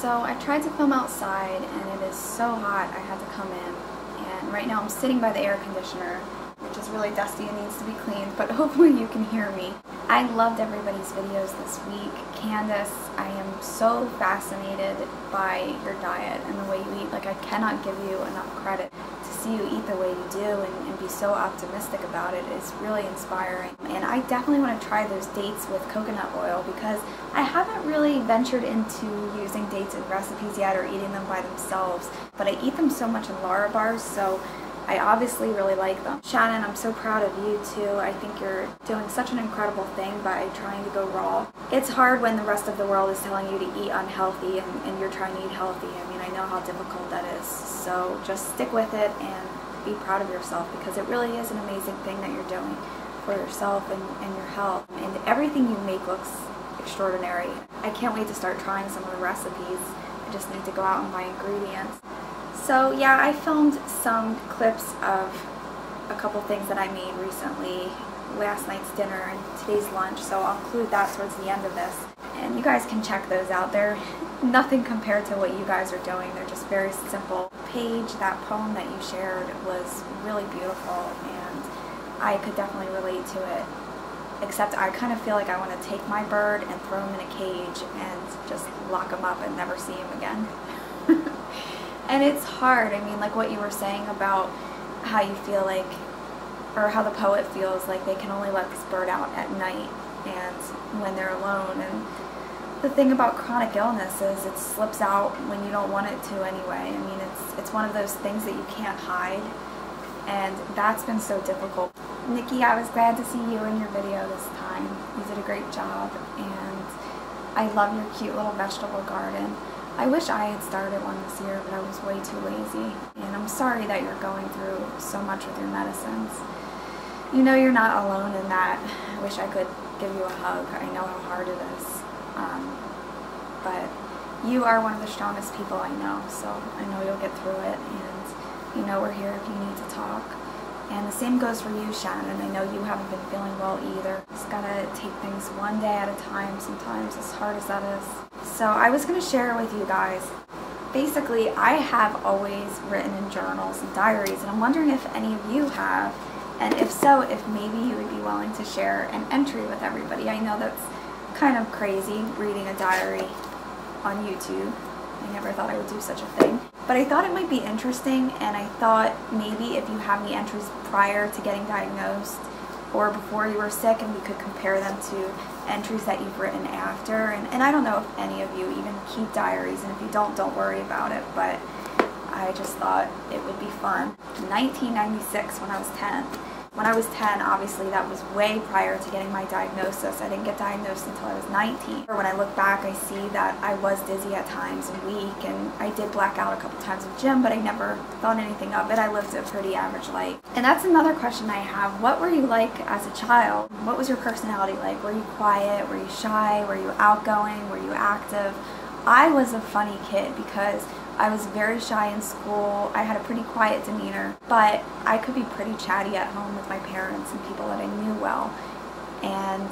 So I tried to film outside and it is so hot I had to come in, and right now I'm sitting by the air conditioner, which is really dusty and needs to be cleaned, but hopefully you can hear me. I loved everybody's videos this week. Candace, I am so fascinated by your diet and the way you eat. Like, I cannot give you enough credit. To see you eat the way you do and be so optimistic about it is really inspiring. And I definitely want to try those dates with coconut oil, because I haven't really ventured into using dates in recipes yet or eating them by themselves, but I eat them so much in Lara bars, so I obviously really like them. Shannon, I'm so proud of you too. I think you're doing such an incredible thing by trying to go raw. It's hard when the rest of the world is telling you to eat unhealthy and you're trying to eat healthy. I mean, I know how difficult that is. So just stick with it and be proud of yourself, because it really is an amazing thing that you're doing for yourself and your health. And everything you make looks extraordinary. I can't wait to start trying some of the recipes. I just need to go out and buy ingredients. So yeah, I filmed some clips of a couple things that I made recently, last night's dinner and today's lunch, so I'll include that towards the end of this. And you guys can check those out. They're nothing compared to what you guys are doing. They're just very simple. Paige, that poem that you shared was really beautiful, and I could definitely relate to it. Except I kind of feel like I want to take my bird and throw him in a cage and just lock him up and never see him again. And it's hard. I mean, like what you were saying about how you feel like, or how the poet feels like they can only let this bird out at night and when they're alone. And the thing about chronic illness is it slips out when you don't want it to anyway. I mean, it's one of those things that you can't hide, and that's been so difficult. Nikki, I was glad to see you in your video this time. You did a great job, and I love your cute little vegetable garden. I wish I had started one this year, but I was way too lazy. And I'm sorry that you're going through so much with your medicines. You know you're not alone in that. I wish I could give you a hug. I know how hard it is. But you are one of the strongest people I know, so I know you'll get through it. And you know we're here if you need to talk. And the same goes for you, Shannon. I know you haven't been feeling well either. Just gotta take things one day at a time sometimes, as hard as that is. So I was gonna share with you guys, basically I have always written in journals and diaries, and I'm wondering if any of you have, and if so, if maybe you would be willing to share an entry with everybody. I know that's kind of crazy, reading a diary on YouTube. I never thought I would do such a thing. But I thought it might be interesting, and I thought maybe if you have any entries prior to getting diagnosed or before you were sick, and we could compare them to entries that you've written after. And I don't know if any of you even keep diaries, and if you don't worry about it, but I just thought it would be fun. 1996, when I was 10. When I was 10, obviously that was way prior to getting my diagnosis. I didn't get diagnosed until I was 19. When I look back, I see that I was dizzy at times and weak, and I did black out a couple times in gym, but I never thought anything of it. I lived a pretty average life. And that's another question I have. What were you like as a child? What was your personality like? Were you quiet? Were you shy? Were you outgoing? Were you active? I was a funny kid because I was very shy in school. I had a pretty quiet demeanor, but I could be pretty chatty at home with my parents and people that I knew well. And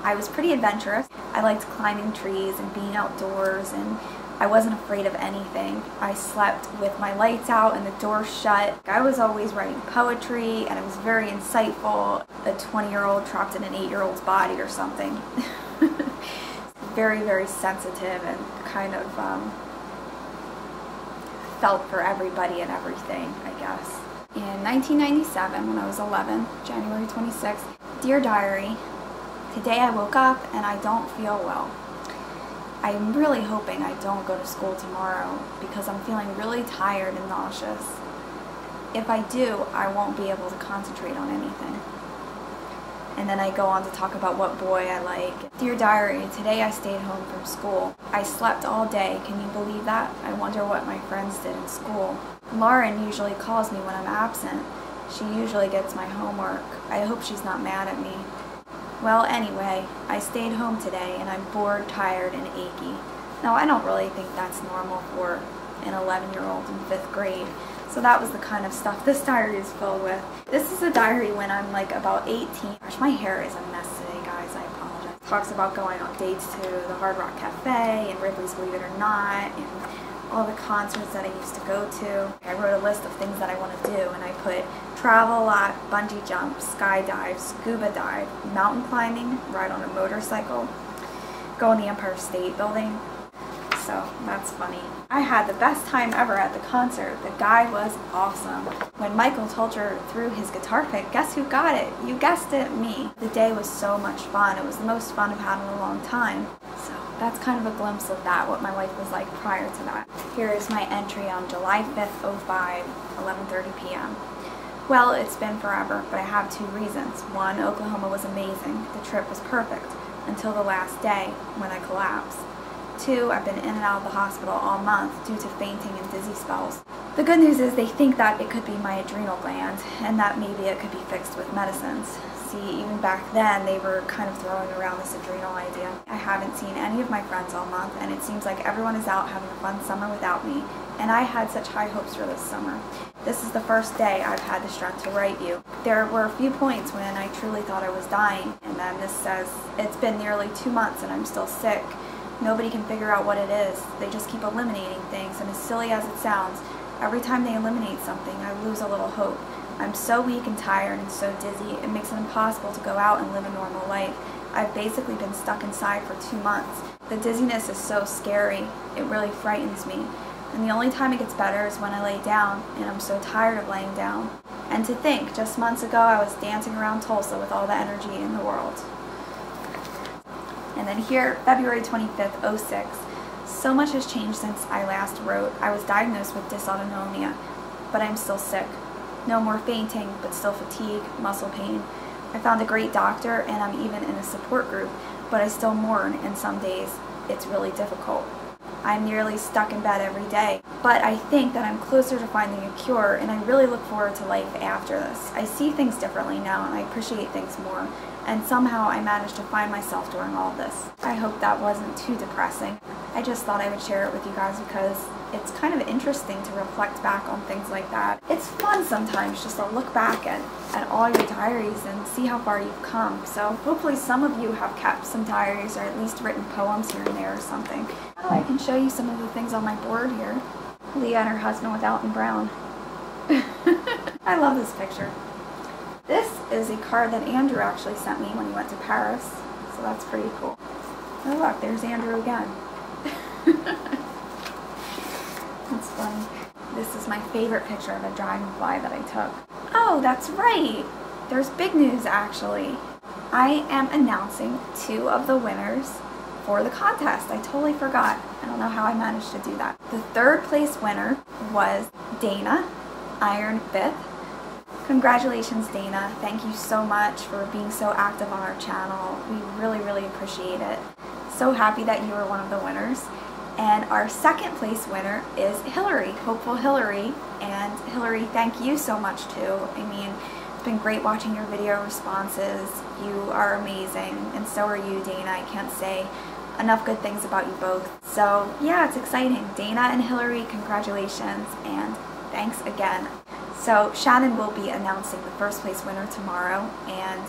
I was pretty adventurous. I liked climbing trees and being outdoors, and I wasn't afraid of anything. I slept with my lights out and the door shut. I was always writing poetry, and it was very insightful. A 20-year-old trapped in an 8-year-old's body or something. Very, very sensitive and kind of felt for everybody and everything, I guess. In 1997, when I was 11, January 26th, Dear Diary, today I woke up and I don't feel well. I'm really hoping I don't go to school tomorrow because I'm feeling really tired and nauseous. If I do, I won't be able to concentrate on anything. And then I go on to talk about what boy I like. Dear Diary, today I stayed home from school. I slept all day. Can you believe that? I wonder what my friends did in school. Lauren usually calls me when I'm absent. She usually gets my homework. I hope she's not mad at me. Well, anyway, I stayed home today and I'm bored, tired, and achy. Now, I don't really think that's normal for an 11-year-old in 5th grade. So that was the kind of stuff this diary is filled with. This is a diary when I'm like about 18. Gosh, my hair is a mess today, guys. I apologize. Talks about going on dates to the Hard Rock Cafe and Ripley's Believe It or Not and all the concerts that I used to go to. I wrote a list of things that I want to do, and I put travel a lot, bungee jump, skydive, scuba dive, mountain climbing, ride on a motorcycle, go in the Empire State Building. So that's funny. I had the best time ever at the concert. The guy was awesome. When Michael Tulcher threw his guitar pick, guess who got it? You guessed it, me. The day was so much fun. It was the most fun I've had in a long time. So that's kind of a glimpse of that, what my life was like prior to that. Here is my entry on July 5th, 05, 11:30 p.m. Well, it's been forever, but I have two reasons. One, Oklahoma was amazing. The trip was perfect until the last day when I collapsed. Two, I've been in and out of the hospital all month due to fainting and dizzy spells. The good news is they think that it could be my adrenal gland and that maybe it could be fixed with medicines. See, even back then they were kind of throwing around this adrenal idea. I haven't seen any of my friends all month, and it seems like everyone is out having a fun summer without me, and I had such high hopes for this summer. This is the first day I've had the strength to write you. There were a few points when I truly thought I was dying, and then this says, it's been nearly 2 months and I'm still sick. Nobody can figure out what it is. They just keep eliminating things, and as silly as it sounds, every time they eliminate something, I lose a little hope. I'm so weak and tired and so dizzy, it makes it impossible to go out and live a normal life. I've basically been stuck inside for 2 months. The dizziness is so scary, it really frightens me. And the only time it gets better is when I lay down, and I'm so tired of laying down. And to think, just months ago I was dancing around Tulsa with all the energy in the world. And then here, February 25th, 06. So much has changed since I last wrote. I was diagnosed with dysautonomia, but I'm still sick. No more fainting, but still fatigue, muscle pain. I found a great doctor, and I'm even in a support group, but I still mourn, and some days it's really difficult. I'm nearly stuck in bed every day, but I think that I'm closer to finding a cure, and I really look forward to life after this. I see things differently now, and I appreciate things more, and somehow I managed to find myself during all of this. I hope that wasn't too depressing. I just thought I would share it with you guys because it's kind of interesting to reflect back on things like that. It's fun sometimes just to look back at all your diaries and see how far you've come. So hopefully some of you have kept some diaries or at least written poems here and there or something. Oh, I can show you some of the things on my board here. Leah and her husband with Alton Brown. I love this picture. This is a card that Andrew actually sent me when he went to Paris, so that's pretty cool. Oh look, there's Andrew again. That's funny. This is my favorite picture of a dragonfly that I took. Oh, that's right! There's big news actually. I am announcing 2 of the winners for the contest. I totally forgot. I don't know how I managed to do that. The 3rd place winner was Dana, Iron 5th. Congratulations, Dana. Thank you so much for being so active on our channel. We really, really appreciate it. So happy that you were one of the winners. And our 2nd place winner is Hillary, Hopeful Hillary. And Hillary, thank you so much too. I mean, it's been great watching your video responses. You are amazing, and so are you, Dana. I can't say enough good things about you both. So yeah, it's exciting. Dana and Hillary, congratulations, and thanks again. So Shannon will be announcing the 1st place winner tomorrow, and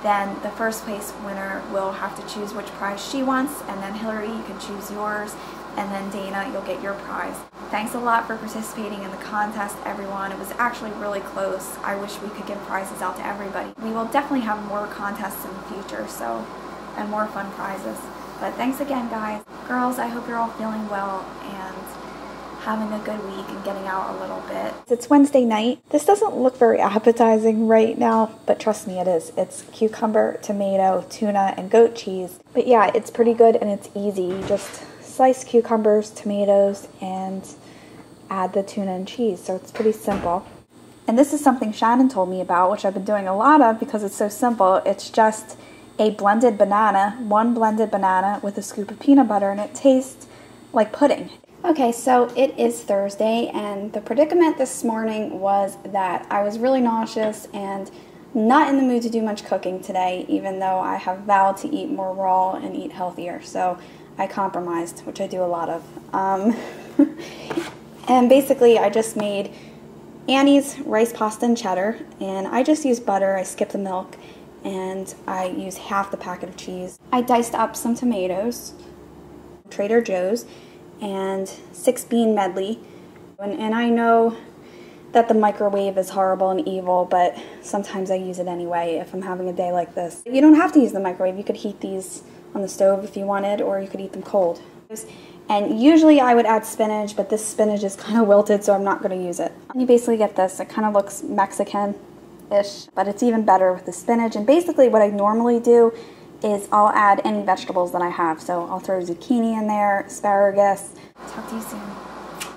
then the 1st place winner will have to choose which prize she wants, and then Hillary, you can choose yours, and then Dana, you'll get your prize. Thanks a lot for participating in the contest, everyone. It was actually really close. I wish we could give prizes out to everybody. We will definitely have more contests in the future, so, and more fun prizes. But thanks again, guys. Girls, I hope you're all feeling well and having a good week and getting out a little bit. It's Wednesday night. This doesn't look very appetizing right now, but trust me, it is. It's cucumber, tomato, tuna, and goat cheese. But yeah, it's pretty good and it's easy. You just slice cucumbers, tomatoes, and add the tuna and cheese. So it's pretty simple. And this is something Shannon told me about, which I've been doing a lot of because it's so simple. It's just a blended banana, 1 blended banana with a scoop of peanut butter, and it tastes like pudding. Okay, so it is Thursday, and the predicament this morning was that I was really nauseous and not in the mood to do much cooking today, even though I have vowed to eat more raw and eat healthier. So I compromised, which I do a lot of. And basically I just made Annie's rice pasta and cheddar, and I just used butter. I skipped the milk, and I use half the packet of cheese. I diced up some tomatoes, Trader Joe's, and 6-bean medley. And I know that the microwave is horrible and evil, but sometimes I use it anyway if I'm having a day like this. You don't have to use the microwave. You could heat these on the stove if you wanted, or you could eat them cold. And usually I would add spinach, but this spinach is kind of wilted, so I'm not going to use it. And you basically get this. It kind of looks Mexican-ish, but it's even better with the spinach. And basically what I normally do is I'll add any vegetables that I have. So I'll throw zucchini in there, asparagus. Talk to you soon.